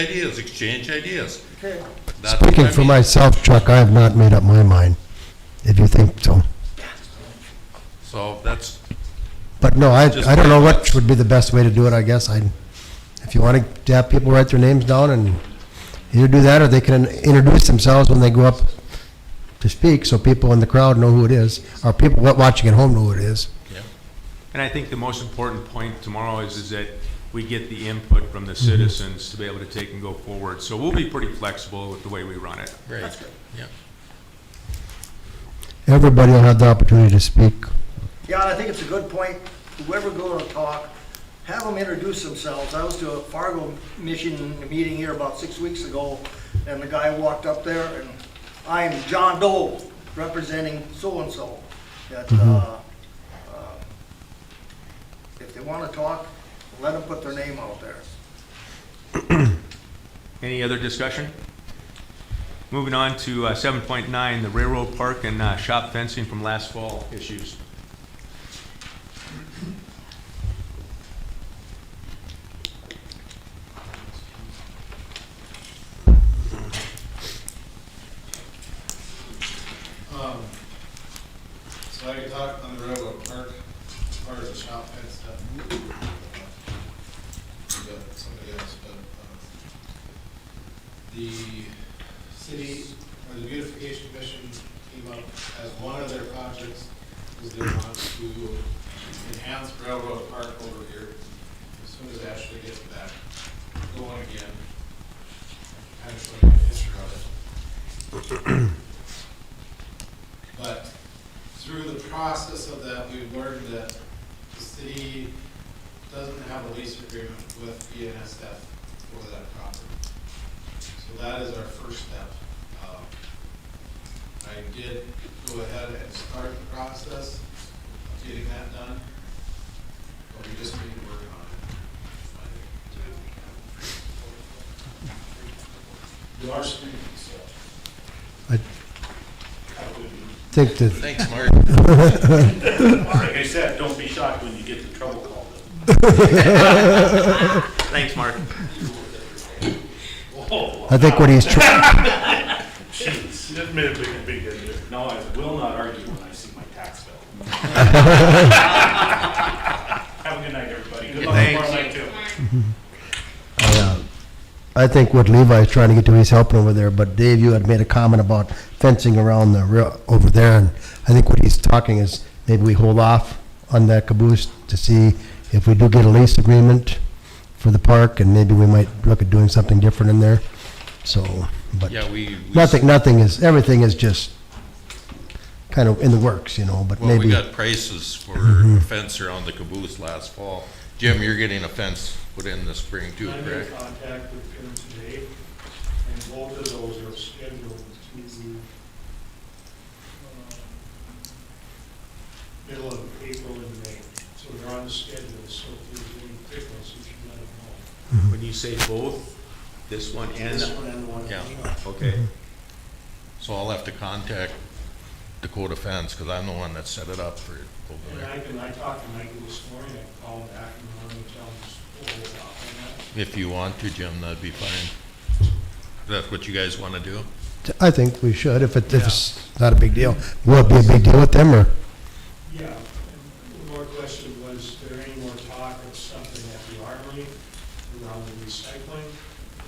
Ideas, exchange ideas. Okay. That's what Speaking I for mean. myself, Chuck, I have not made up my mind, if you think so. So that's, But no, Just I don't know my what thoughts. would be the best way to do it, I guess. If you want to have people write their names down and either do that or they can introduce themselves when they go up to speak, so people in the crowd know who it is, or people watching at home know who it is. yeah. And I think the most important point tomorrow is that we get the input from the citizens to be able to take and go forward. So we'll be pretty flexible with the way we run it. Right, That's good. yeah. Everybody will have the opportunity to speak. Yeah, and I think it's a good point. Whoever going to talk, have them introduce themselves. I was to a Fargo mission meeting here about 6 weeks ago, and the guy walked up there, and I'm John Doe, representing so-and-so. That, if they want to talk, let them put their name out there. Any other discussion? Moving on to 7.9, the railroad park and shop fencing from last fall issues. So I can talk on the railroad park as far as the shop fence stuff. Somebody else, but the city or the beautification commission came up as one of their projects is they want to enhance railroad park over here as soon as Ashley gets back going again. Kind of showing you a picture of it. But through the process of that, we've learned that the city doesn't have a lease agreement with BNSF for that property. So that is our first step. I did go ahead and start the process of getting that done, but we just need to work on it. You are speaking, so. I think that, Thanks, Mark. Like I said, don't be shocked when you get the trouble called Thanks, Mark. I think what he's trying, Jeez, that made a big issue. No, I will not argue when I see my tax bill. Have a good night, everybody. Good luck tomorrow night, too. I think what Levi's trying to get to, he's helping over there, but Dave, you had made a comment about fencing around the over there, and I think what he's talking is maybe we hold off on that caboose to see if we do get a lease agreement for the park, and maybe we might look at doing something different in there. So, but Yeah, we. everything is just kind of in the works, but Well, we maybe. got prices for a fence around the caboose last fall. Jim, you're getting a fence put in this spring too, I'm in correct? contact with him today, and both of those are scheduled to middle of April and May. So they're on the schedule, so if there's any difference, you should let them know. When you say both, this one and, This one and the one. Yeah. okay. So I'll have to contact Dakota Fence, because I'm the one that set it up for over And there. I talked to Mikey this morning, I can call him back in the morning and tell him just hold off on that. If you want to, Jim, that'd be fine. That's what you guys want to do? I think we should, if it's not a big deal. Will it be a big deal with them, or? Yeah, and more question was, there any more talk of something at the armory around the recycling?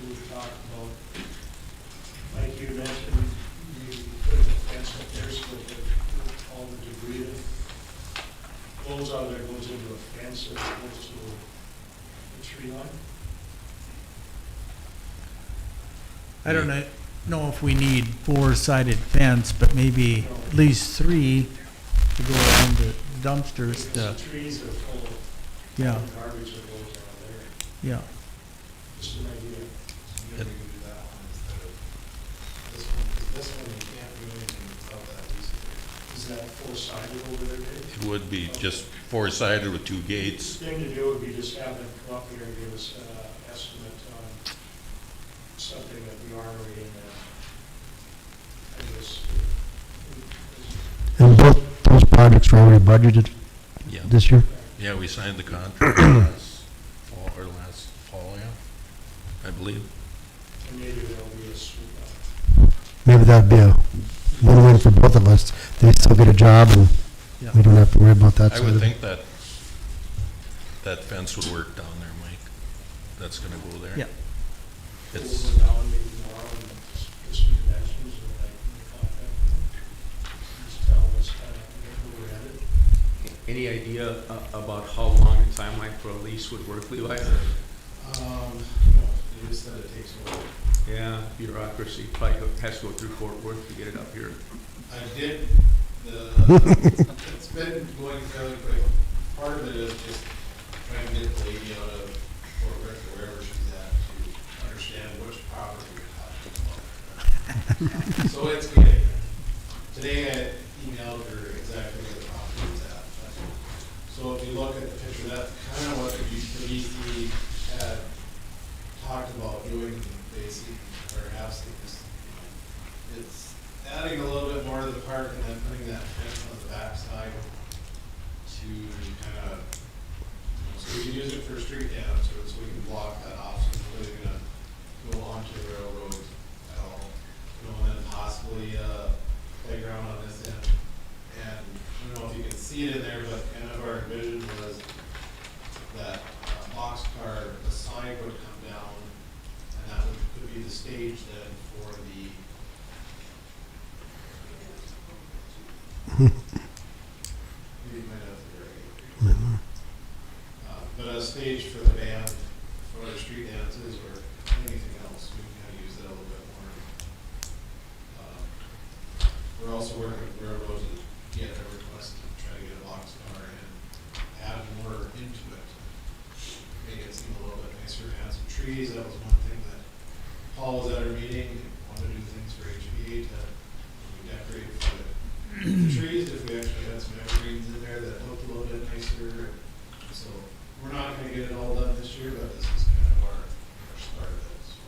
We've talked about, like you mentioned, you put a fence up there so that all the debris that flows out of there goes into a fence as opposed to a tree line. I don't know if we need four-sided fence, but maybe at least three to go around the dumpsters. The trees are full of Yeah, garbage that goes around there, yeah. just an idea. Maybe we can do that one instead of this one, 'cause this one you can't do anything without that lease agreement. Is that four-sided over there, Dave? It would be just four-sided with two gates. Thing to do would be just have them come up here and give us an estimate on something at the armory and I guess. And both those projects were already budgeted Yeah. this year? Yeah, we signed the contract last fall, yeah, I believe. and maybe there'll be a swoop up. Maybe that'd be a win-win for both of us. They still get a job and Yeah. we don't have to worry about that I side would of it. think that that fence would work down there, Mike. That's gonna go there. Yeah. It's, We'll go down maybe tomorrow and just get some dimensions and I can contact them. Just tell us kind of where we're headed. Any idea about how long the timeline for a lease would work, Levi? You just said it takes a while. Yeah, bureaucracy, probably has to go through Fort Worth to get it up here. I did, it's been going fairly quick. Part of it is just trying to get the lady out of Fort Worth or wherever she's at to understand which property we're talking about. So it's getting there. Today I emailed her exactly where the property is at. So if you look at the picture, that's kind of what the BC had talked about doing, basically, or asking us. It's adding a little bit more to the park and then putting that fence on the backside to kind of, so we can use it for street dance, so we can block that off, so it's really gonna go onto the railroad at all. And then possibly playground on this end. And I don't know if you can see it in there, but kind of our vision was that boxcar, the sign would come down, and that could be the stage then for the maybe might have to break. But a stage for the band, for our street dances or anything else, we can kind of use that a little bit more. We're also working with railroads to get a request to try to get a boxcar and add more into it. Make it seem a little bit nicer, add some trees. That was one thing that Paul was at our meeting, wanted to do things for HVA to decorate for the trees, if we actually had some evergreens in there that looked a little bit nicer. So we're not gonna get it all done this year, but this is kind of our start of it. So.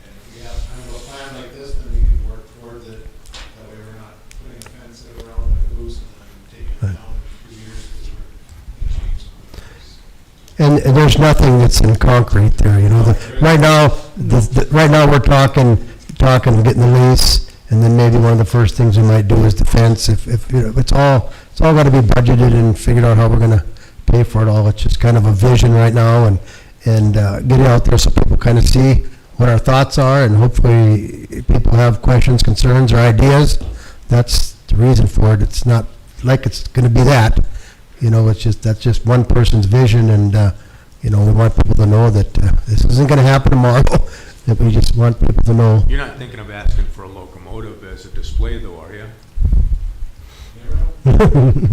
And if we have kind of a plan like this, then we can work towards it. That way we're not putting a fence around the goose and then taking it down in 2 years because we're gonna change some of those. And there's nothing that's in concrete there, you know. Right now, right now we're talking, getting the lease, and then maybe one of the first things we might do is the fence. If you know, it's all got to be budgeted and figured out how we're going to pay for it all. It's just kind of a vision right now, and get it out there so people kind of see what our thoughts are, and hopefully if people have questions, concerns, or ideas. That's the reason for it. It's not like it's going to be that. You know, that's just one person's vision, and you know, we want people to know that this isn't going to happen tomorrow. That we just want people to know. You're not thinking of asking for a locomotive as a display though, are you? Never know.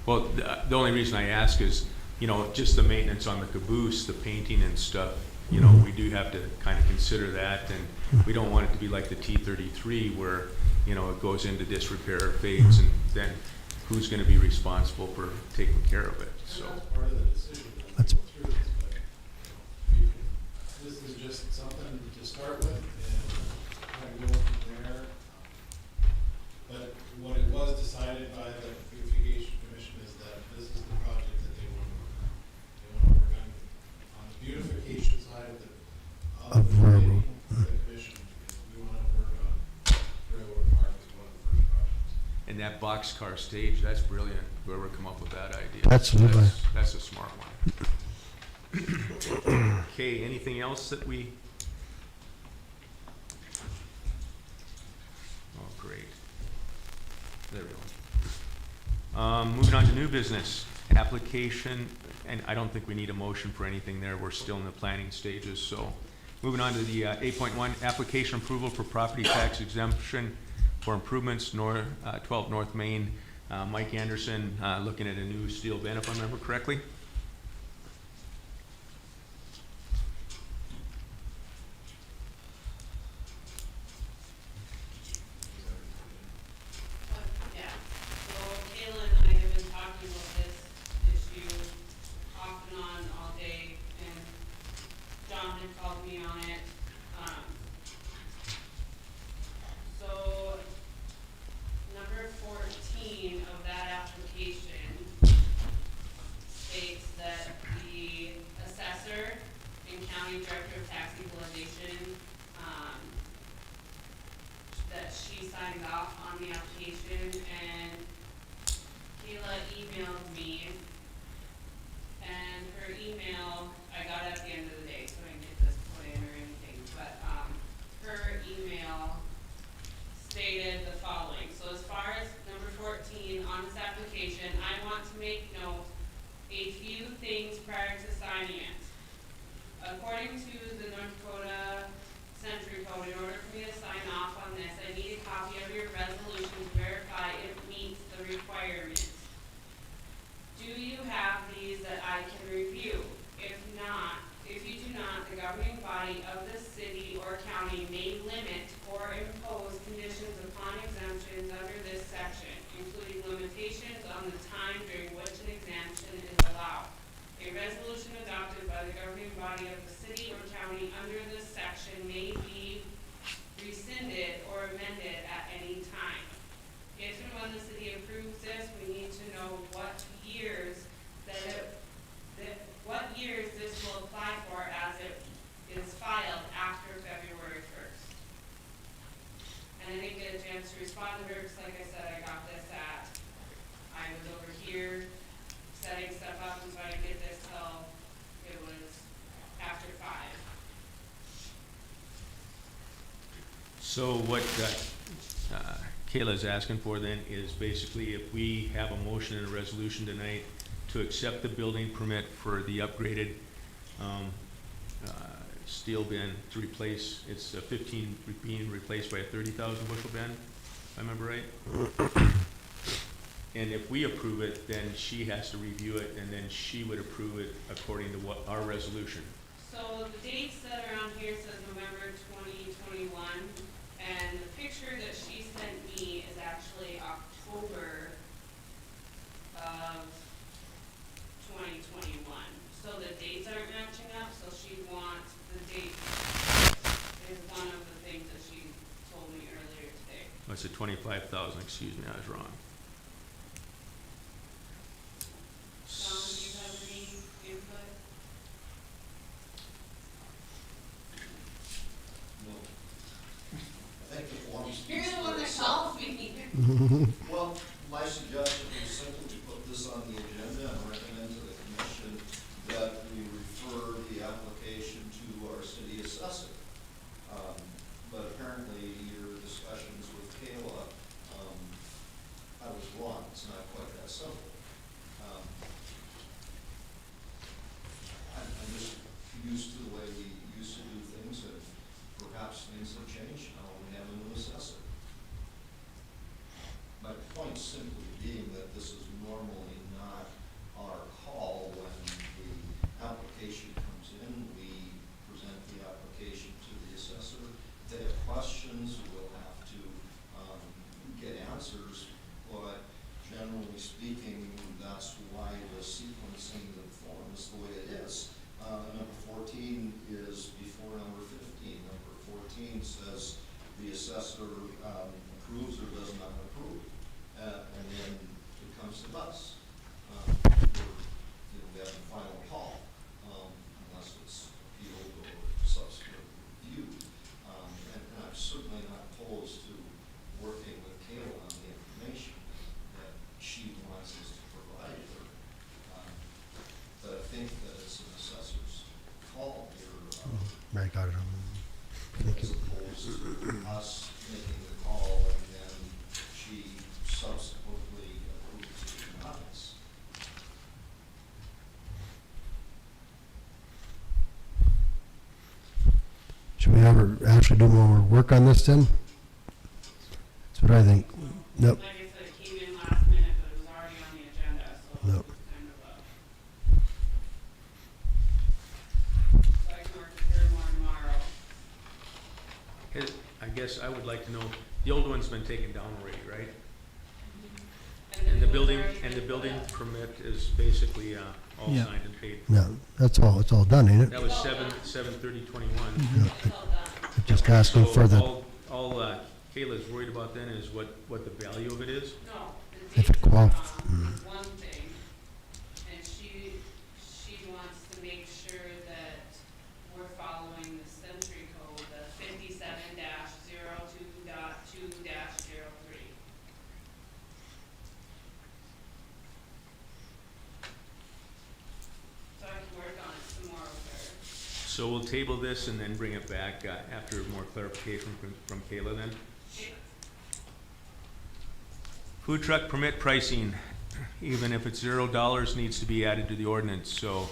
Well, the only reason I ask is, you know, just the maintenance on the caboose, the painting and stuff, you know, we do have to kind of consider that, and we don't want it to be like the T-33 where, you know, it goes into disrepair, fades, and then who's going to be responsible for taking care of it, so. That's part of the decision when we That's- go through this, but you can, this is just something to start with and kind of go from there. But what it was decided by the beautification commission is that this is the project that they want to work on. They want to work on the beautification side of the railroad. the commission, because we want to work on railroad park as one of the first projects. And that boxcar stage, that's brilliant, whoever come up with that idea. Absolutely. That's a smart one. Okay, anything else that we? Oh, great. There we go. Moving on to new business, application, and I don't think we need a motion for anything there, we're still in the planning stages, so. Moving on to the 8.1, application approval for property tax exemption for improvements, 12 North Main. Mike Anderson, looking at a new steel bin, if I remember correctly. Yeah, so Kayla and I have been talking about this issue off and on all day, and John had called me on it. So, number 14 of that application states County may limit or impose conditions upon exemptions under this section, including limitations on the time during which an exemption is allowed. A resolution adopted by the governing body of the city or county under this section may be rescinded or amended at any time. If and when the city approves this, we need to know what years this will apply for as it is filed after February 1st. And I didn't get a chance to respond to her, because like I said, I got this I was over here setting stuff up, and so I didn't get this till it was after 5. So what Kayla's asking for then is basically if we have a motion and a resolution tonight to accept the building permit for the upgraded steel bin to replace, it's a 15 being replaced by a 30,000 bushel bin, if I remember right. And if we approve it, then she has to review it, and then she would approve it according to what our resolution. So the dates that are on here says November 2021, and the picture that she sent me is actually October of 2021. So the dates aren't matching up, so she wants the date is one of the things that she told me earlier today. Oh, it's a 25,000, excuse me, I was wrong. Don, do you have any input? No. I think it wants to. You're the one that called me. Well, my suggestion is simply to put this on the agenda and recommend to the commission that we refer the application to our city assessor. But apparently your discussions with Kayla, I was wrong, it's not quite that simple. I'm just used to the way we used to do things, and perhaps things have changed now, we have a new assessor. My point simply being that this is normally not our call when the application comes in. We present the application to the assessor. If they have questions, we'll have to get answers, but generally speaking, that's why the sequencing of the form is the way it is. Number 14 is before number 15. Number 14 says the assessor approves or does not approve. And then it comes to us. We have the final call, unless it's appealed or subsequently reviewed. And I'm certainly not opposed to working with Kayla on the information that she wants us to provide her. But I think that it's an assessor's call here, Right, got it. Thank as you. opposed to us making the call and then she subsequently approves the denies. Should we ever actually do more work on this then? That's what I think. Nope. Like I said, it came in last minute, but it was already on the agenda, so Nope. it was kind of so I can work with her more tomorrow. I guess I would like to know, the old one's been taken down already, right? then And the it was building, already and the put building up. permit is basically all Yeah. signed and paid. No, that's all, it's all done, ain't it? That was 7/30/21. Yeah, It's all done. Just asking So for the, all Kayla's worried about then is what the value of it is? No, the If it dates qual- are mm. one thing, and she wants to make sure that we're following the century code, the 57-02.2-03. So I can work on it some more with her. So we'll table this and then bring it back after more clarification from Kayla then. Food truck permit pricing, even if it's $0, needs to be added to the ordinance. So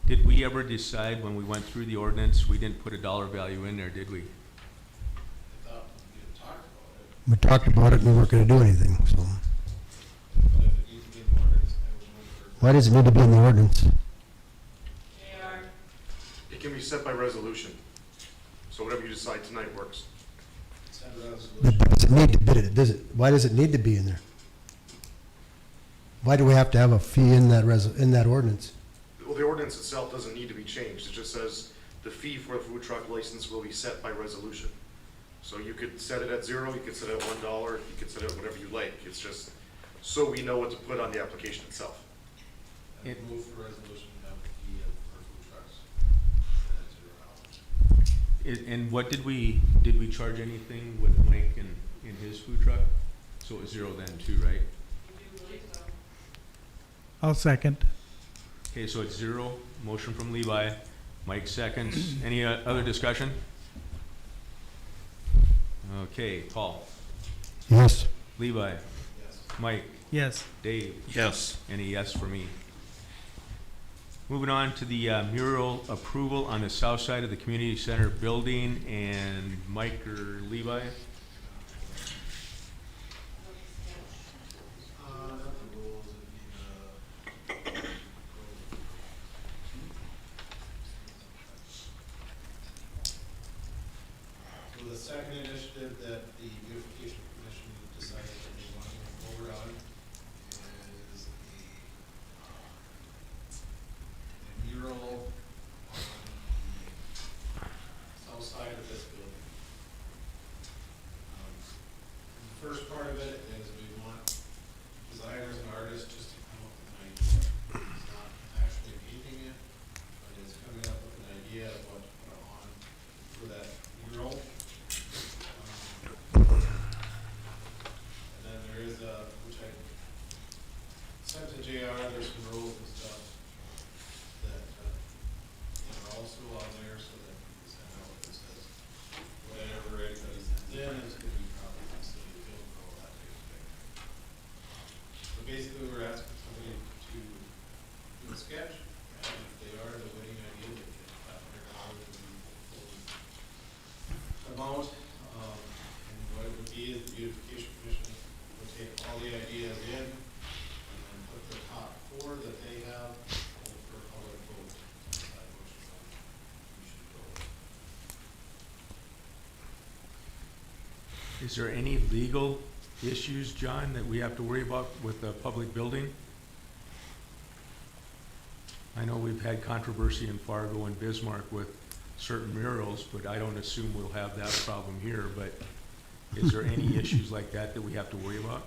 did we ever decide when we went through the ordinance, we didn't put a dollar value in there, did we? I thought we had talked about it, we talked about it and we weren't gonna do anything, so. but if it needs to be in the ordinance, I would move for. Why does it need to be in the ordinance? They are, It can be set by resolution. So So whatever you decide tonight works. Send a resolution. But does it need to bid it? Why does it need to be in there? Why do we have to have a fee in that ordinance? Well, the ordinance itself doesn't need to be changed. It just says the fee for a food truck license will be set by resolution. So you could set it at 0, you could set it at $1, you could set it at whatever you like. It's just so we know what to put on the application itself. And move for resolution to have the fee for food trucks set at $0. And what did we charge anything with Mike and his food truck? So it was 0 then too, right? I do believe so. I'll second. Okay, so it's 0, motion from Levi, Mike seconds. Any other discussion? Okay, Paul, Yes. Levi, Yes. Mike, Yes. Dave, Yes. and a yes for me. Moving on to the mural approval on the south side of the community center building, and Mike or Levi? Not the rules, it'd be so the second initiative that the beautification commission decided that they want to move forward on is the mural on the south side of this building. The first part of it is we want designers and artists just to come up with an idea. It's not actually painting it, but it's coming up with an idea of what to put on for that mural. And then there is which I sent to JR, there's some rules and stuff that are also on there so that you can send out that says whatever anybody sends in is going to be copied from the city of Hillsboro, that type of thing. So basically, we're asking somebody to do a sketch, and if they are the winning idea, they get $500 to the full amount. And what it would be is the beautification commission would take all the ideas in and then put the top 4 that they have for public vote. Decide which one we should go with. Is there any legal issues, John, that we have to worry about with the public building? I know we've had controversy in Fargo and Bismarck with certain murals, but I don't assume we'll have that problem here, but is there any issues like that that we have to worry about?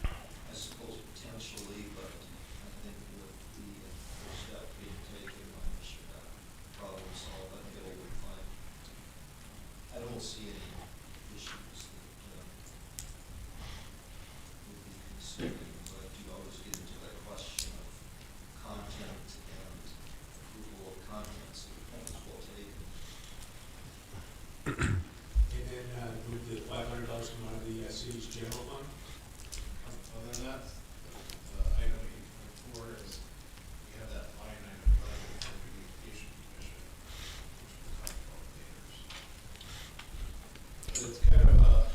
I suppose potentially, but I think with the first step being taken, I'm sure that probably solve that bill would find. I don't see any issues that would be concerning, but you always get into that question of content and approval of content, so the point is well taken. And then move the $500 come out of the city's general fund. Other than that, the item 8.4 is, we have that line item budget for the beautification commission, which we'll talk about later. But it's kind of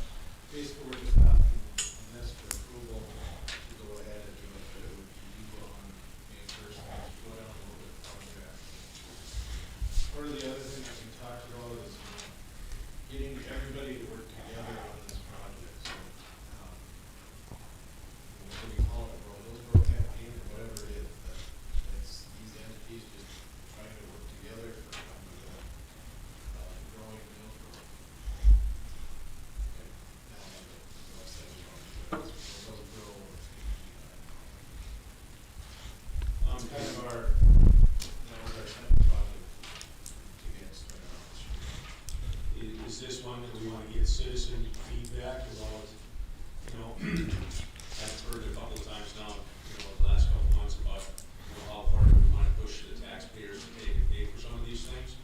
basically we're just asking on this for approval to go ahead and do it, but it would be due on May 1st, go down a little bit farther after. Part of the other thing that we talked about is getting everybody to work together on this project. So, what do we call it, Hillsboro campaign or whatever it is, but it's these entities just trying to work together for growing Hillsboro. Okay, now the website is on. Hillsboro. Kind of that was our second project to get started on this year. Is this one that we want to get citizen feedback about, I've heard a couple of times now, the last couple of months about, how far do we want to push the taxpayers to take and pay for some of these things?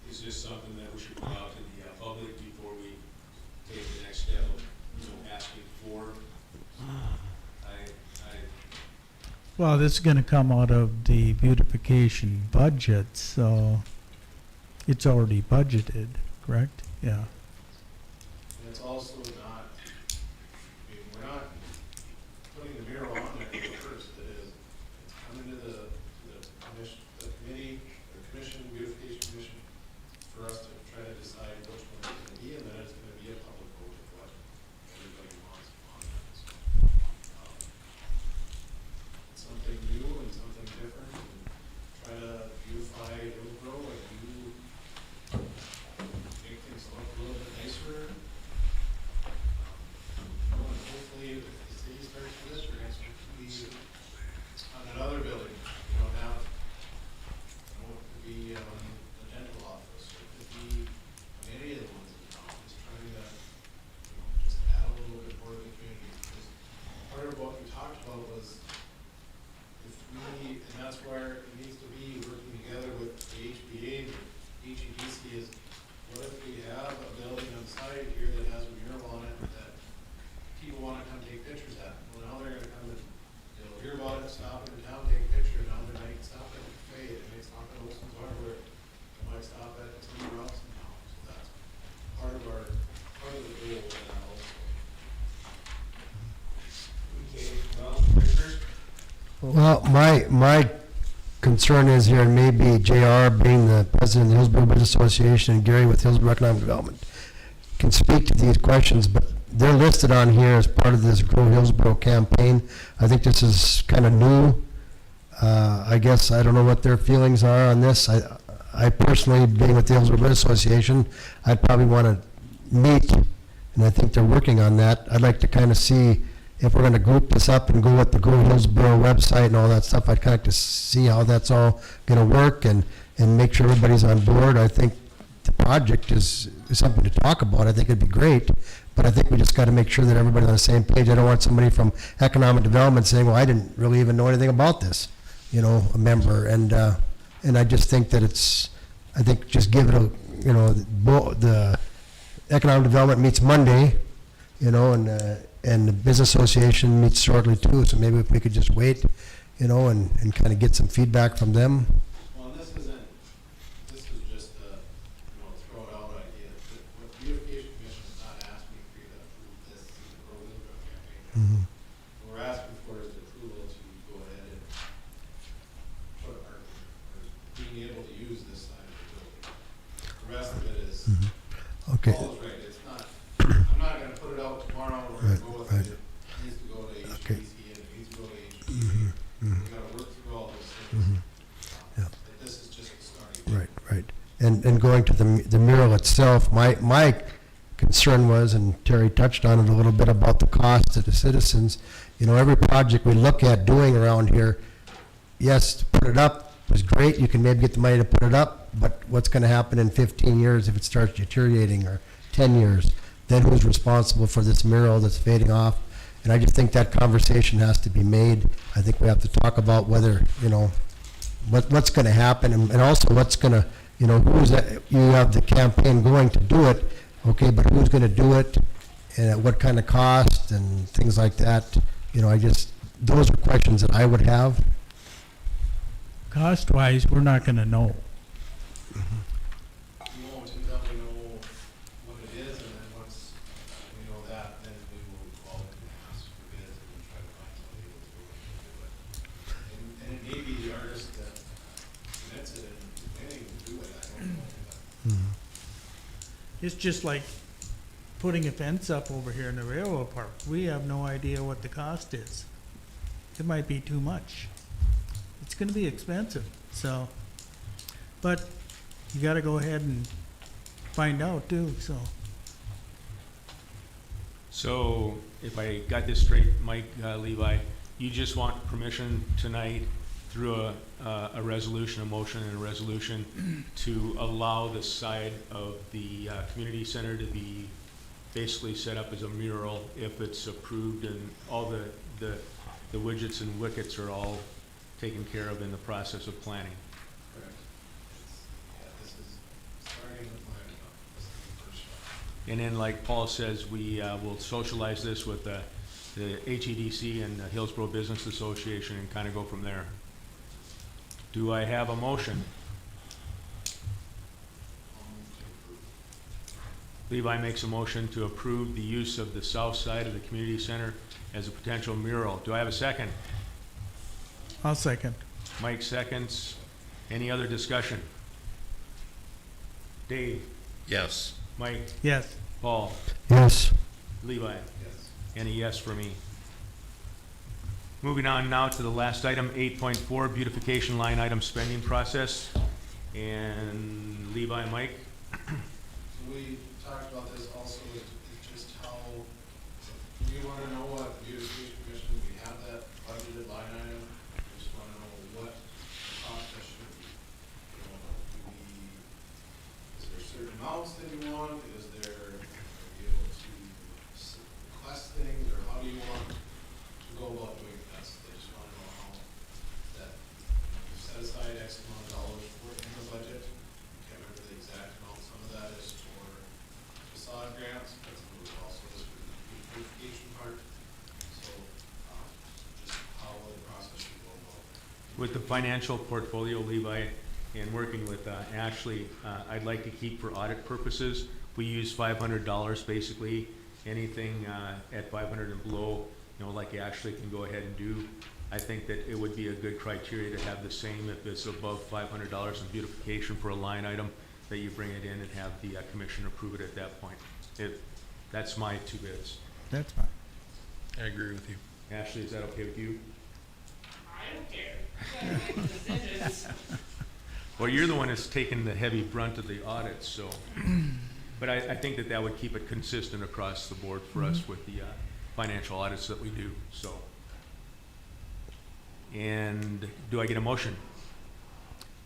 Is this something that we should put out to the public before we take the next step of, asking for? Well, this is gonna come out of the beautification budget, so it's already budgeted, correct? Yeah. And it's also not, we're not putting the mural on there first, it is, it's coming to the commission, the committee, the commission, beautification commission, for us to try to decide Well, my concern is here, and maybe JR being the president of the Hillsboro Business Association and Gary with Hillsboro Economic Development can speak to these questions, but they're listed on here as part of this Grow Hillsboro campaign. I think this is kind of new. I guess I don't know what their feelings are on this. I personally, being with the Hillsboro Business Association, I'd probably want to meet, and I think they're working on that. I'd like to kind of see if we're going to group this up and go with the Go Hillsboro website and all that stuff. I'd kind of like to see how that's all going to work and make sure everybody's on board. I think the project is something to talk about. I think it'd be great, but I think we just got to make sure that everybody's on the same page. I don't want somebody from economic development saying, well, I didn't really even know anything about this, a member. And I just think that I think just give it the economic development meets Monday, and the business association meets shortly too, so maybe if we could just wait, and kind of get some feedback from them. Well, and this is just a, throw it out idea. What the Beautification Commission is not asking for you to approve this in the Grow Hillsboro campaign. What we're asking for is the approval to go ahead and put or being able to use this side of the building. The rest of it is, Okay, Paul is right, it's not, I'm not gonna put it out tomorrow, we're gonna go with Right. it. It needs to go to Okay. HPC and it needs to go to HPC. We gotta work through all those things. Yeah. But this is just the starting. right. And going to the mural itself, my concern was, and Terry touched on it a little bit, about the cost to the citizens. Every project we look at doing around here, yes, to put it up was great, you can maybe get the money to put it up, but what's going to happen in 15 years if it starts deteriorating, or 10 years? Then who's responsible for this mural that's fading off? And I just think that conversation has to be made. I think we have to talk about whether, what's going to happen, and also what's going to, you have the campaign going to do it, okay, but who's going to do it, and at what kind of cost, and things like that. Those are questions that I would have. Cost-wise, we're not gonna know. We won't until we know what it is, and then once we know that, then we will go out and ask for bids and try to find somebody who's willing to do it. And it may be the artist that submits it and may even do it, I don't know. It's just like putting a fence up over here in the railroad park. We have no idea what the cost is. It might be too much. It's gonna be expensive, so. But you gotta go ahead and find out too, so. So if I got this straight, Mike, Levi, you just want permission tonight through a resolution, a motion and a resolution to allow the side of the community center to be basically set up as a mural if it's approved, and all the widgets and wickets are all taken care of in the process of planning. Correct. This is starting the plan, this is the first step. And then, like Paul says, we will socialize this with the HEDC and the Hillsboro Business Association and kind of go from there. Do I have a motion? Levi makes a motion to approve the use of the south side of the community center as a potential mural. Do I have a second? I'll second. Mike seconds. Any other discussion? Dave? Yes. Mike? Yes. Paul? Yes. Levi? Yes. And a yes for me. Moving on now to the last item, 8.4, beautification line item spending process. And Levi, Mike? So we talked about this also, is just how, we want to know what the beautification commission, we have that budgeted line item. We just want to know what cost that should be. Is there certain amounts that you want? Is there, are you able to request things, or how do you want to go about doing this? They just want to know how that, you set aside X amount of dollars for it in the budget. Can't remember the exact amount. Some of that is for facade grants, but some of it also is for the beautification part. So, just how the process should go about. With the financial portfolio, Levi, and working with Ashley, I'd like to keep for audit purposes, we use $500 basically. Anything at 500 and below, like Ashley can go ahead and do. I think that it would be a good criteria to have the same if it's above $500 in beautification for a line item, that you bring it in and have the commission approve it at that point. That's my 2 bits. That's fine. I agree with you. Ashley, is that okay with you? I don't care. You gotta make the decisions. Well, you're the one that's taking the heavy brunt of the audit, so. But I think that that would keep it consistent across the board for us with the financial audits that we do, so. And do I get a motion?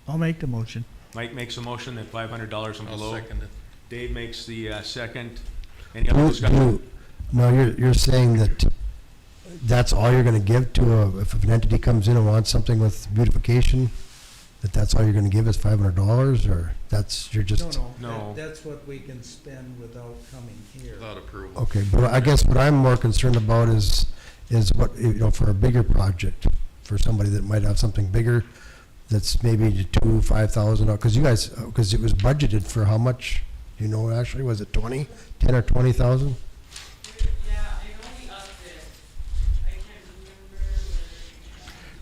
I'll make the motion. Mike makes a motion that $500 and I'll below. second it. Dave makes the second. Any other discussion? No, you're saying that that's all you're gonna give to if an entity comes in and wants something with beautification, that's all you're gonna give is $500, or you're just? No. That's what we can spend without coming here. Without approval. Okay, but I guess what I'm more concerned about is what, for a bigger project, for somebody that might have something bigger, that's maybe $5,000, because it was budgeted for how much? Do you know, actually, was it 10 or 20,000? Yeah, I know we upped it. I can't remember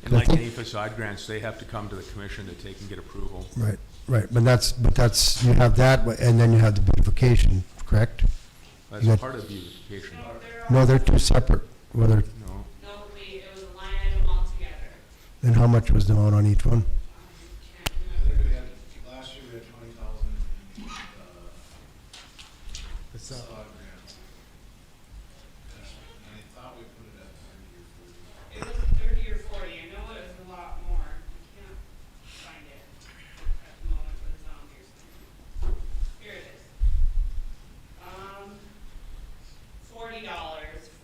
And I like think- any facade grants, they have to come to the commission to take and get approval. Right, but that's, you have that, and then you have the beautification, correct? That's You got- part of beautification. No, they're two separate, whether, No, No, it was a line item altogether. and how much was the amount on each one? Can't I remember. think we had, last year we had 20,000, facade grant. And I thought we put it at 30 or 40. It was 30 or 40. I know it was a lot more. I can't find it at the moment, but it's on here somewhere. Here it is. $40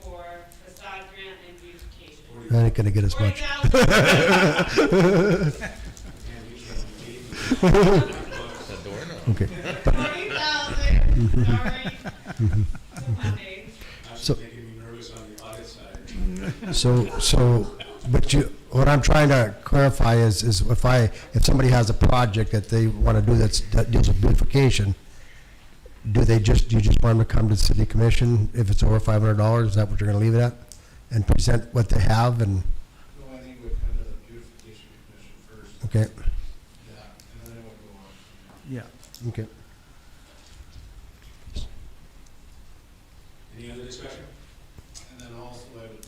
for facade grant and beautification. That ain't gonna get us much. $40,000. That door now. Okay, 40,000. Sorry. Monday. So- Actually making me nervous on the audit side. but what I'm trying to clarify is if somebody has a project that they wanna do that deals with beautification, do you just want them to come to the city commission if it's over $500? Is that what you're gonna leave it at? And present what they have and, No, I think we'd come to the beautification commission first. okay, Yeah, and then it would go on. Yeah. okay. Any other discussion? And then also I would,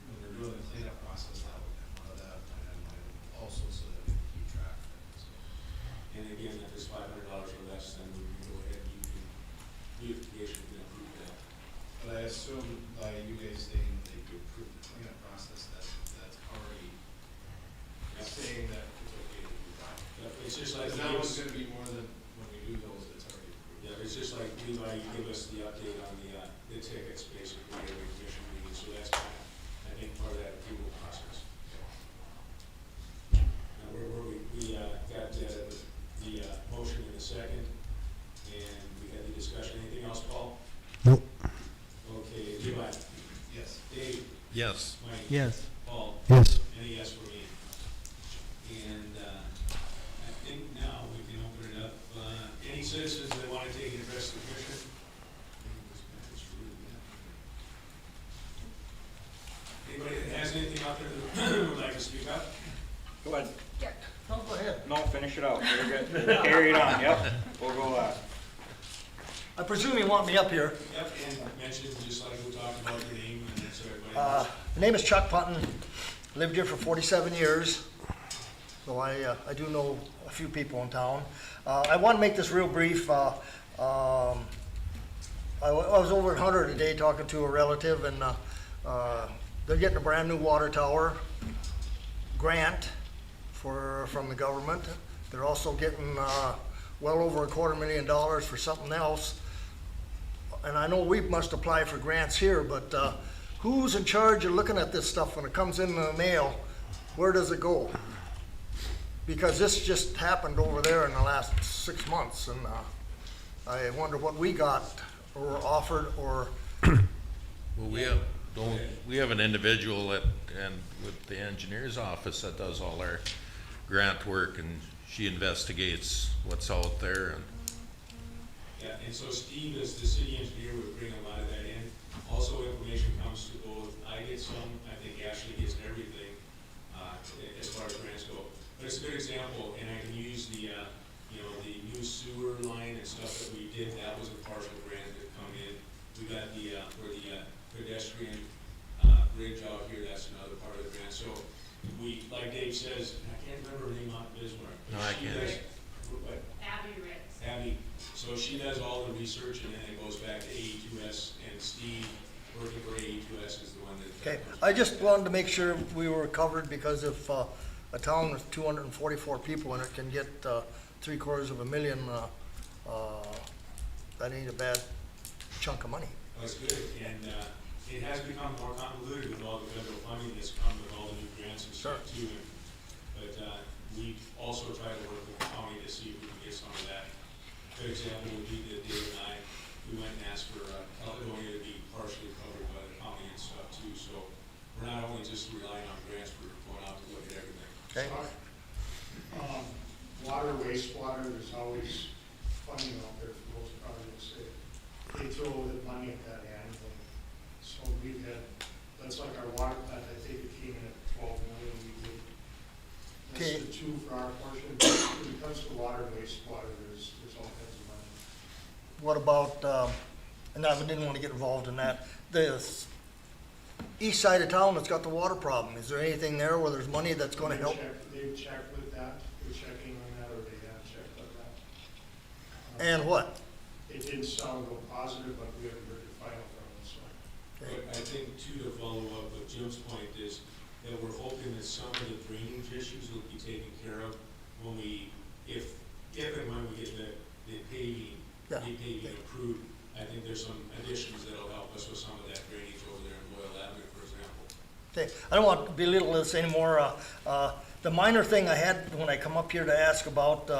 when we're doing the cleanup process, that would come out of that line item also so that we can keep track of it. So, And again, if it's $500 or less, then we can go ahead and you can, beautification can approve that. but I assume by you guys saying that you approve the cleanup process, that's already saying that it's okay to do that. Yeah, it's just like, Because that one's gonna be more than when we do those, it's already approved. yeah, it's just like Levi, you give us the update on the tickets basically every commission meeting, so that's kind of, I think, part of that approval process. Now, we got the motion in a second, and we had the discussion. Anything else, Paul? Nope. Okay, Levi, Yes. Dave, Yes. Mike. Yes. Paul, Yes. and a yes for me. And I think now we can open it up. Any citizens that want to take and address the commission? Anybody that has anything out there that would like to speak up? Go ahead. No, go ahead. No, finish it out. Very good. Carry it on, yep. We'll go, I presume you want me up here. Yep, and mention, just like we talked about, your name and so everybody Uh, knows. My name is Chuck Punton, lived here for 47 years, so I do know a few people in town. I want to make this real brief. I was over at Hunter today talking to a relative, and they're getting a brand-new water tower grant from the government. They're also getting well over $250,000 for something else. And I know we must apply for grants here, but who's in charge of looking at this stuff when it comes in the mail? Where does it go? Because this just happened over there in the last 6 months, and I wonder what we got or offered or, Well, we have an individual with the engineer's office that does all our grant work, and she investigates what's out there, and Yeah, And so Steve, as the city engineer, would bring a lot of that in. Also, information comes to both, I get some, I think Ashley gets everything, as far as grants go. But it's a good example, and I can use the, the new sewer line and stuff that we did, that was a partial grant that come in. We got the, for the pedestrian, bridge out here, that's another part of the grant. So we, like Dave says, I can't remember her name on Bismarck. No, I She can't. does- what? Abby Ritz. Abby, so she does all the research, and then it goes back to AE2S, and Steve, working for AE2S, is the one that. Okay, I just wanted to make sure we were covered, because if a town with 244 people in it can get $750,000, that ain't a bad chunk of money. That's good, and it has become more convoluted with all the federal funding that's come with all the new grants and stuff too. But we also try to work with the county to see if we can get some of that. Good example would be that Dave and I, we went and asked for Caledonia to be partially covered by the county and stuff too. So we're not only just relying on grants, we're going out to look at everything. Okay? Water, wastewater, there's always funding out there for those projects. They throw the money at that annually. So we've had, that's like our water plant, I think it came in at 12 million. We did Okay. less than 2 for our portion. But when it comes to water and wastewater, there's all kinds of money. What about, and I didn't want to get involved in that, the east side of town that's got the water problem, is there anything there where there's money that's going to help? They've checked with that, they're checking on that, or they have checked on that. And what? It didn't sound real positive, but we haven't heard the final from it, so. But I think too, to follow up with Jim's point is that we're hoping that some of the drainage issues will be taken care of when we, if and when we get the paving, Yeah. repaving approved. I think there's some additions that'll help us with some of that drainage over there in Royal Avenue, for example. Okay, I don't want to belittle this anymore. The minor thing I had when I come up here to ask about,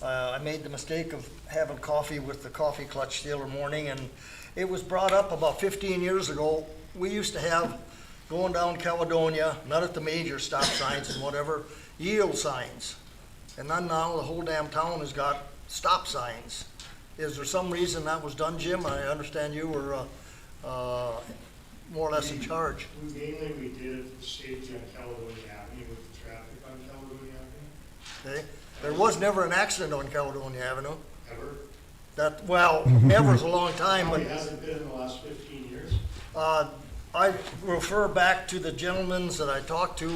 I made the mistake of having coffee with the coffee clutch the other morning, and it was brought up about 15 years ago. We used to have, going down Caledonia, not at the major stop signs and whatever, yield signs. And then now the whole damn town has got stop signs. Is there some reason that was done, Jim? I understand you were more or less in charge. Mainly we did it for safety on Caledonia Avenue with the traffic on Caledonia Avenue. Okay? There was never an accident on Caledonia Avenue. Ever? That, well, ever's a long time, but Probably hasn't been in the last 15 years. I refer back to the gentlemen that I talked to.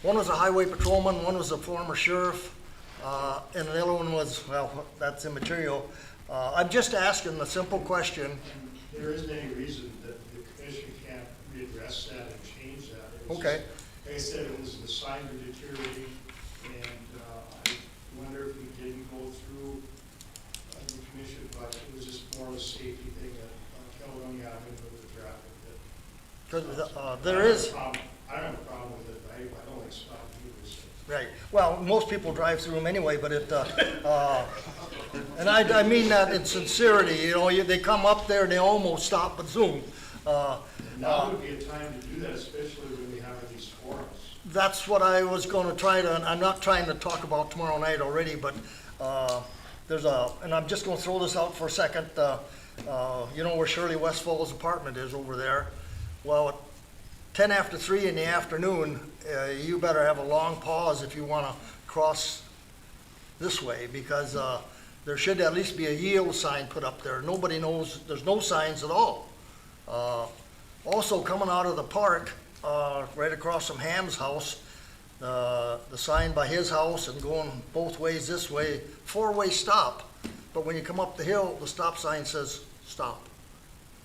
One was a highway patrolman, one was a former sheriff, and the other one was, well, that's immaterial. I'm just asking a simple question. And there isn't any reason that the commission can't readdress that and change that. It was Okay. just- Like I said, it was the signs were deteriorating, and I wonder if we didn't go through the commission, but it was just more of a safety thing that Caledonia Avenue with the traffic. Because there is, I don't have a problem with it. I don't like stopping people. So. right, well, most people drive through them anyway, but it, and I mean that in sincerity, you know, they come up there and they almost stop, but zoom. Now would be a time to do that, especially when we have these forums. That's what I was gonna try to, and I'm not trying to talk about tomorrow night already, but, there's and I'm just gonna throw this out for a second, you know where Shirley Westfall's apartment is over there? Well, at 10 after 3 in the afternoon, you better have a long pause if you wanna cross this way, because, there should at least be a yield sign put up there. Nobody knows, there's no signs at all. Also, coming out of the park, right across from Ham's house, the sign by his house and going both ways this way, 4-way stop. But when you come up the hill, the stop sign says stop.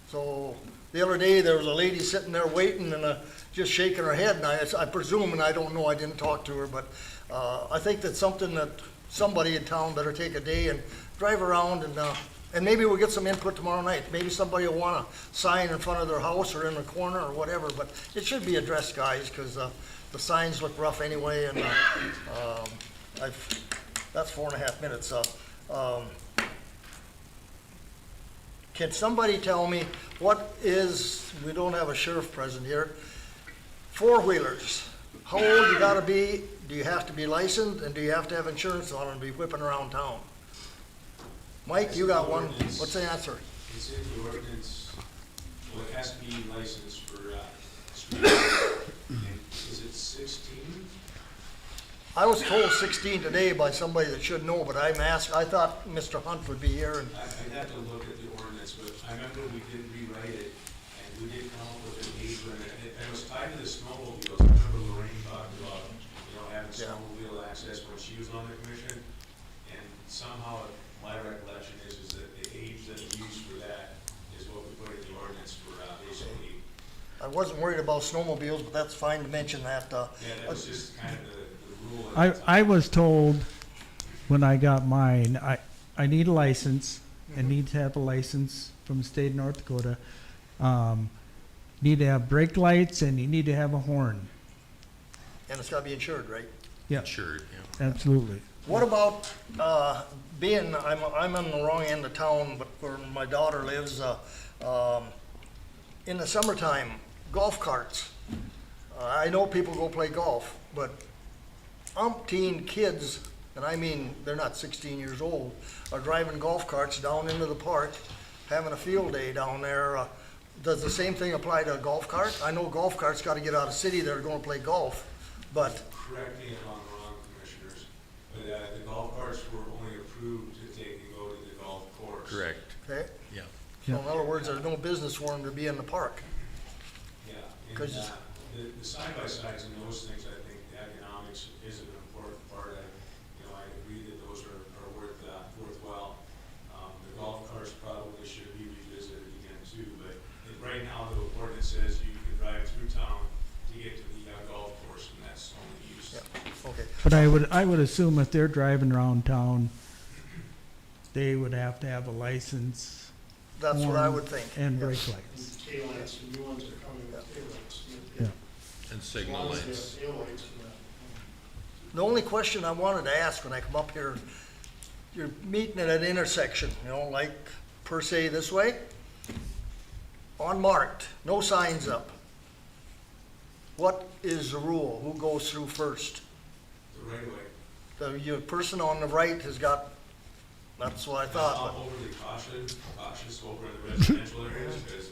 So the other day, there was a lady sitting there waiting and just shaking her head. And I presume, and I don't know, I didn't talk to her, but I think that's something that somebody in town better take a day and drive around and maybe we'll get some input tomorrow night. Maybe somebody will want a sign in front of their house or in the corner or whatever, but it should be addressed, guys, because the signs look rough anyway, and that's 4.5 minutes up. Can somebody tell me what is, we don't have a sheriff present here, four-wheelers? How old you gotta be? Do you have to be licensed, and do you have to have insurance on them to be whipping around town? Mike, you got one, what's the answer? It's in the ordinance, well, it has to be licensed for, street. Is it 16? I was told 16 today by somebody that should know, but I'm asked, I thought Mr. Hunt would be here, and I'd have to look at the ordinance, but I remember we did rewrite it, and we did come up with an age limit, and it was tied to the snowmobiles. I remember Lorraine talked about, having Yeah. snowmobile access when she was on the commission, and somehow, my recollection is that the age that we used for that is what we put in the ordinance for, basically. I wasn't worried about snowmobiles, but that's fine to mention that, Yeah, that was just kind of the rule. I was told when I got mine, I need a license, I need to have a license from the state of North Dakota. Need to have brake lights and you need to have a horn. and it's gotta be insured, right? Yeah, Insured, yeah. absolutely. What about, being, I'm on the wrong end of town, but where my daughter lives, in the summertime, golf carts. I know people go play golf, but umpteen kids, and I mean, they're not 16 years old, are driving golf carts down into the park, having a field day down there. Does the same thing apply to a golf cart? I know golf carts gotta get out of city, they're gonna play golf, but, Correct me if I'm wrong, commissioners, but the golf carts were only approved to take and go to the golf course. Correct, okay? yeah. So in other words, there's no business for them to be in the park. Yeah, and 'Cause- the side-by-sides and those things, I think the economics is an important part. I agree that those are worthwhile. The golf carts probably should be revisited again too, but right now, the ordinance says you can drive through town to get to the golf course, and that's only used. Yeah, okay. But I would assume if they're driving around town, they would have to have a license. That's what I horn, would think. And yeah. brake lights. Taillights, the new ones are coming with taillights. Yeah. And As signal long as they have lights. taillights, yeah. The only question I wanted to ask when I come up here, you're meeting at an intersection, like per se this way, unmarked, no signs up. What is the rule? Who goes through first? The right way. The person on the right has got, that's what I thought, I'm overly cautious over in the residential areas, because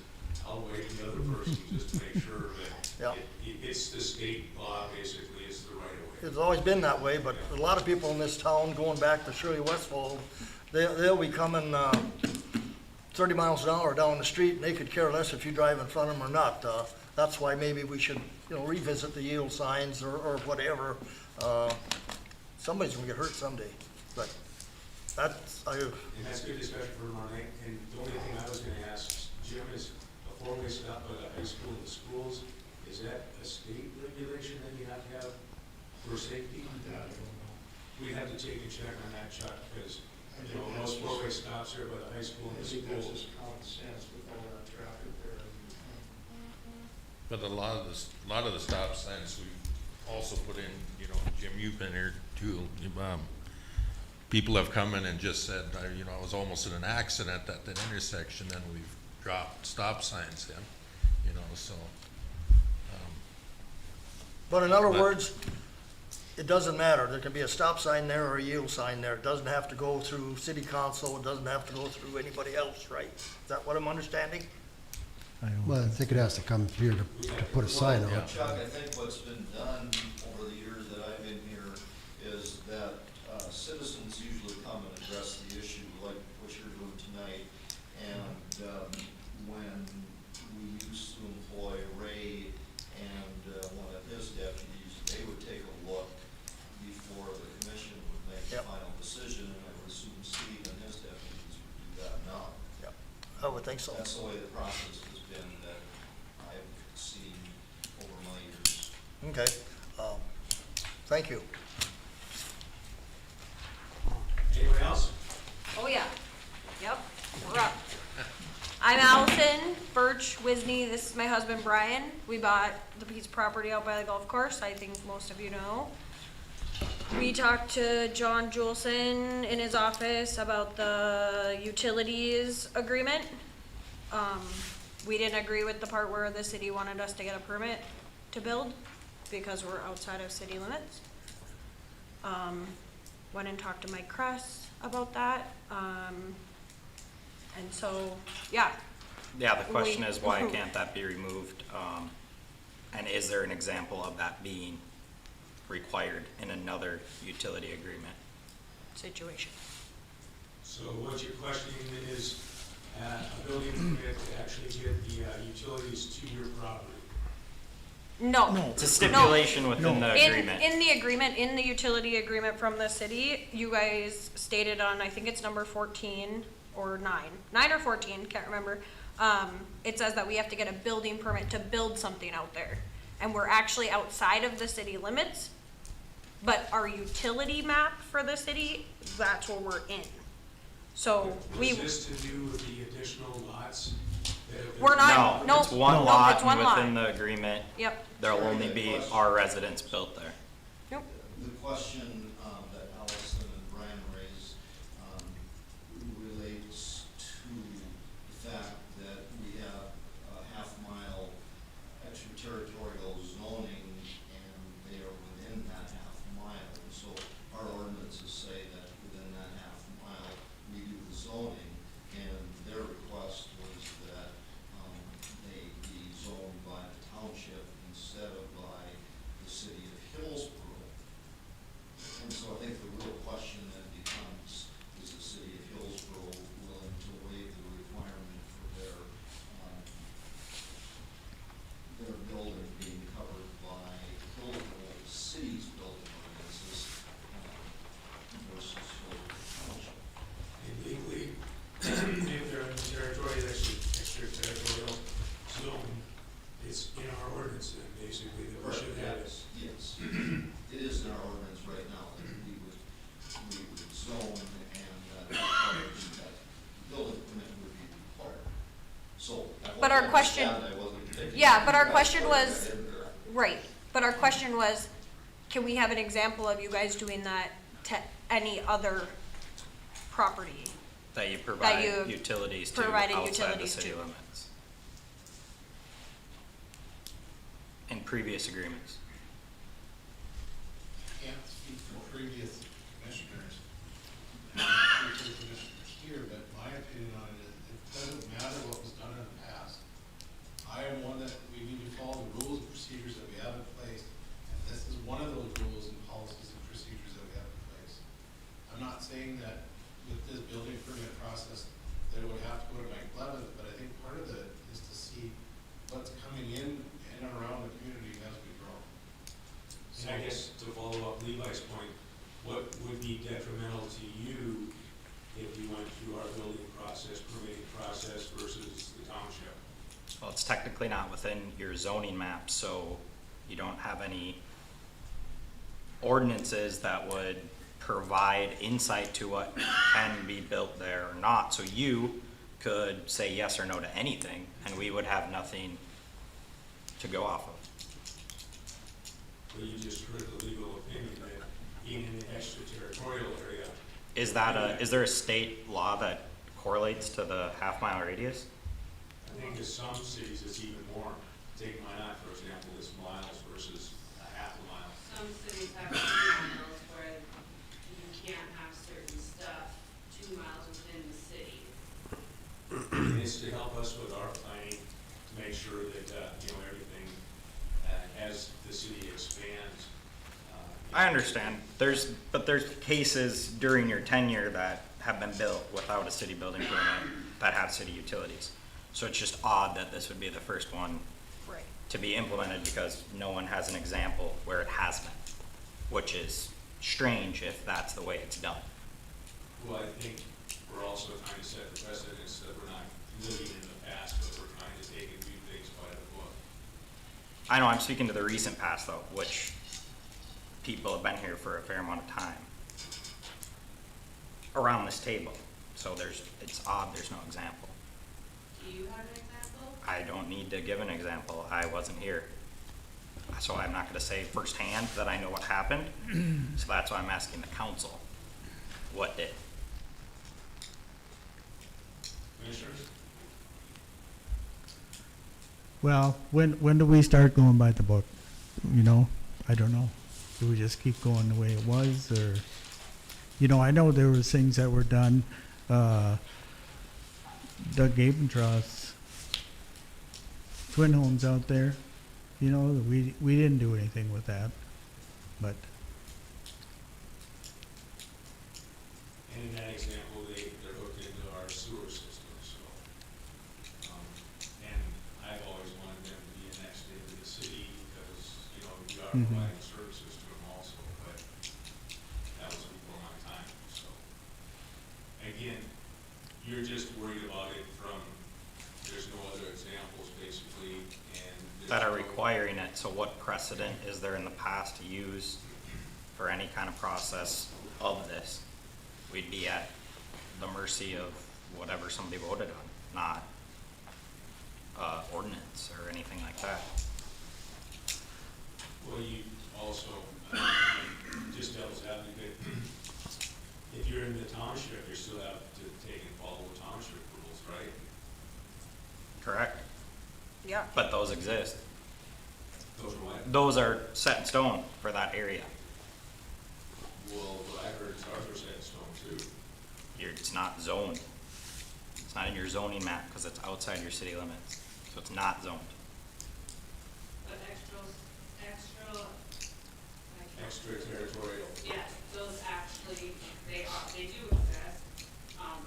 I'll wait the other person just to make sure Yeah. that it's the state law, basically, is the right of but way. it's always been that way, but a lot of people in this town, going back to Shirley Westfall, they'll be coming, 30 miles an hour down the street, and they could care less if you drive in front of them or not. That's why maybe we should, revisit the yield signs or whatever. Somebody's gonna get hurt someday, but that's, And that's good discussion for tomorrow night. And the only thing I was gonna ask Jim is, a four-way stop by the high school and the schools, is that a state regulation that you have to have for safety? We have to take a check on that, Chuck, because, most four-way stops here by the high school I and the think that's schools. just common sense with all that traffic there. But a lot of the stop signs we also put in, Jim, you've been here too. People have come in and just said, I was almost in an accident at that intersection, and we've dropped stop signs in, so. But in other But- words, it doesn't matter. There can be a stop sign there or a yield sign there. It doesn't have to go through city council. It doesn't have to go through anybody else, right? Is that what I'm understanding? I don't- Well, I think it has to come here to put a sign on Yeah. it. Chuck, I think what's been done over the years that I've been here is that citizens usually come and address the issue like what you're doing tonight. And when we used to employ Ray and one of his deputies, they would take a look before the commission would make the Yep. final decision. And I would assume Steve and his deputies would do that now. Yep. I would think so. That's the way the process has been that I've seen over my years. Okay. Thank you. Anyone else? Oh, yeah. Yep, we're up. I'm Allison Birch Wisney. This is my husband, Brian. We bought the piece of property out by the golf course. I think most of you know. We talked to John Juleson in his office about the utilities agreement. We didn't agree with the part where the city wanted us to get a permit to build because we're outside of city limits. Went and talked to Mike Kress. about that. And so, yeah, Yeah, the question is, why can't that be removed? And is there an example of that being required in another utility agreement? situation. So what you're questioning is a building permit to actually get the utilities to your property. No. It's a stipulation within the In, agreement. in the agreement, in the utility agreement from the city, you guys stated on, I think it's number 14 or 9 or 14, can't remember. It says that we have to get a building permit to build something out there. And we're actually outside of the city limits, but our utility map for the city, that's where we're in. So we, Was this to do with the additional lots that have been? we're not, No, nope, it's one nope, lot, it's one and within lot. the agreement, Yep, there'll only be our residents built there. yep. The question that Allison and Brian raised relates to the fact that we have a half-mile extraterritorial zoning, and they are within that half mile. And so our ordinances say that within that half mile, we do the zoning, and their request was that they be zoned by the township instead of by the city of Hillsboro. And so I think the real question then becomes, is the city of Hillsboro willing to waive the requirement for their building being covered by Hillsboro city's building ordinances versus Hillsboro Township? And legally, if they're in the territory that's extraterritorial zone, it's in our ordinance then, basically, that we should have it. Yes, it is in our ordinance right now that we would zone and that building permit would be required. So. I hope But our you question- understand I wasn't taking Yeah, but our that question part was- in there. Right, but our question was, can we have an example of you guys doing that to any other property? That you provide you utilities to provided outside the utilities city to. limits. In previous agreements. Can't speak for previous commissioners, and speak for the commissioners here, but my opinion on it is, it doesn't matter what was done in the past. I am one that we need to follow the rules and procedures that we have in place, and this is one of those rules and policies and procedures that we have in place. I'm not saying that with this building permit process, that it would have to go to Mike Levin, but I think part of it is to see what's coming in and around the community as we grow. And I guess to follow up Levi's point, what would be detrimental to you if you went through our building process, permitting process versus the township? Well, it's technically not within your zoning map, so you don't have any ordinances that would provide insight to what can be built there or not. So you could say yes or no to anything, and we would have nothing to go off of. Well, you just heard the legal opinion that being in the extraterritorial area, Is there a state law that correlates to the half-mile radius? I think in some cities it's even more. Take Minot, for example, it's miles versus a half a mile. Some cities have 2 miles where you can't have certain stuff 2 miles within the city. And it's to help us with our planning, to make sure that, everything, as the city expands. I understand. There's cases during your tenure that have been built without a city building permit that have city utilities. So it's just odd that this would be the first one Right. to be implemented because no one has an example where it has been, which is strange if that's the way it's done. Well, I think we're also trying to set the precedence that we're not living in the past, but we're trying to take and do things by the book. I know I'm speaking to the recent past though, which people have been here for a fair amount of time around this table. So it's odd there's no example. Do you have an example? I don't need to give an example. I wasn't here. So I'm not gonna say firsthand that I know what happened. So that's why I'm asking the council what did. Commissioners? Well, when do we start going by the book? You know, I don't know. Do we just keep going the way it was, or, You know, I know there was things that were done, Doug Abendroth's twin homes out there, you know, that we didn't do anything with that, but, And in that example, they're hooked into our sewer system, so. And I've always wanted them to be annexed into the city because, you know, we are providing services to them also, but that was before my time, so. Again, you're just worried about it from, there's no other examples basically, and. there's That are no- requiring it, so what precedent is there in the past to use for any kind of process of this? We'd be at the mercy of whatever somebody voted on, not, ordinance or anything like that. Well, you also, just devil's advocate, if you're in the township, you still have to take and follow township rules, right? Correct? Yeah. But those exist. Those are what? Those are set in stone for that area. Well, what I heard is ours are set in stone too. It's not zoned. It's not in your zoning map because it's outside your city limits. So it's not zoned. But Extraterritorial. yes, those actually, they do exist.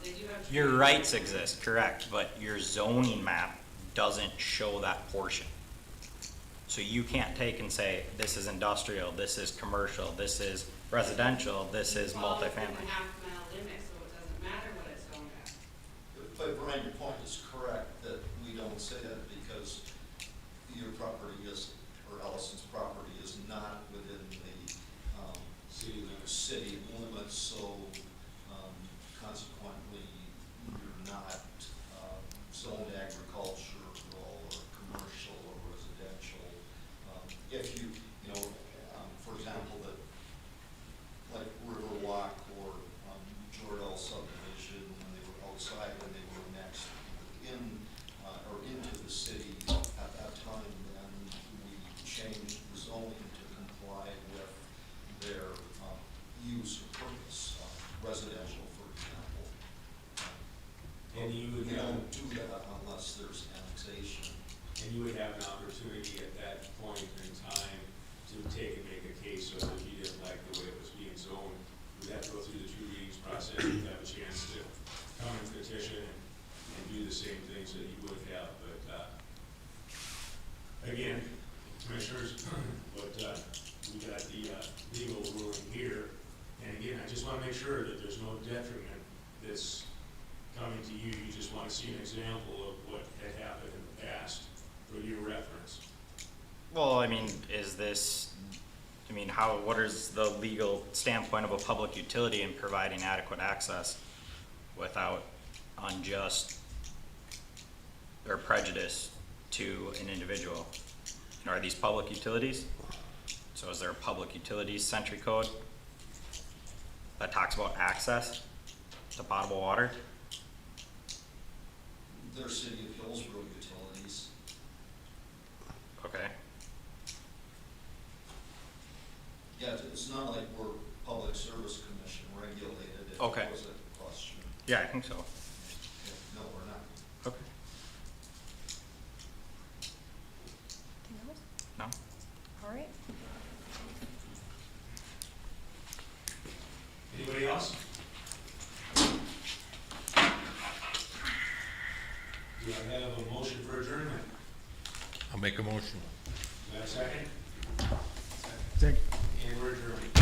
They do have. Your rights exist, correct, but your zoning map doesn't show that portion. So you can't take and say, this is industrial, this is commercial, this is residential, this is Well, it's in multifamily. the half-mile limit, so it doesn't matter what it's zoned at. But Brian, your point is correct, that we don't say that because your property is, or Allison's property is not within the, City limits. city limits, so, consequently, you're not, zoned agricultural or commercial or residential. If you, for example, that, like Riverwalk or, Jordal subdivision, when they were outside and they were next in, or into the city, at that time, then we changed the zoning to comply with their, use or purpose, residential, for example. And you would We have, don't do that unless there's annexation. and you would have an opportunity at that point in time to take and make a case so that if you didn't like the way it was being zoned, we'd have to go through the 2 readings process, you'd have a chance to come and petition and do the same things that you would have, but, again, commissioners, but, we got the, legal ruling here, and again, I just wanna make sure that there's no detriment that's coming to you, you just wanna see an example of what had happened in the past for your reference. Well, I mean, what is the legal standpoint of a public utility in providing adequate access without unjust or prejudice to an individual? And are these public utilities? So is there a public utilities century code that talks about access to potable water? Their city of Hillsboro utilities. Okay. Yeah, it's not like we're Public Service Commission regulated, if Okay. that was a question. Yeah, I think so. No, we're not. Okay. No? All right. Anybody else? Do I have a motion for adjournment? I'll make a motion. Do I have a second? Zach, And we're adjourned.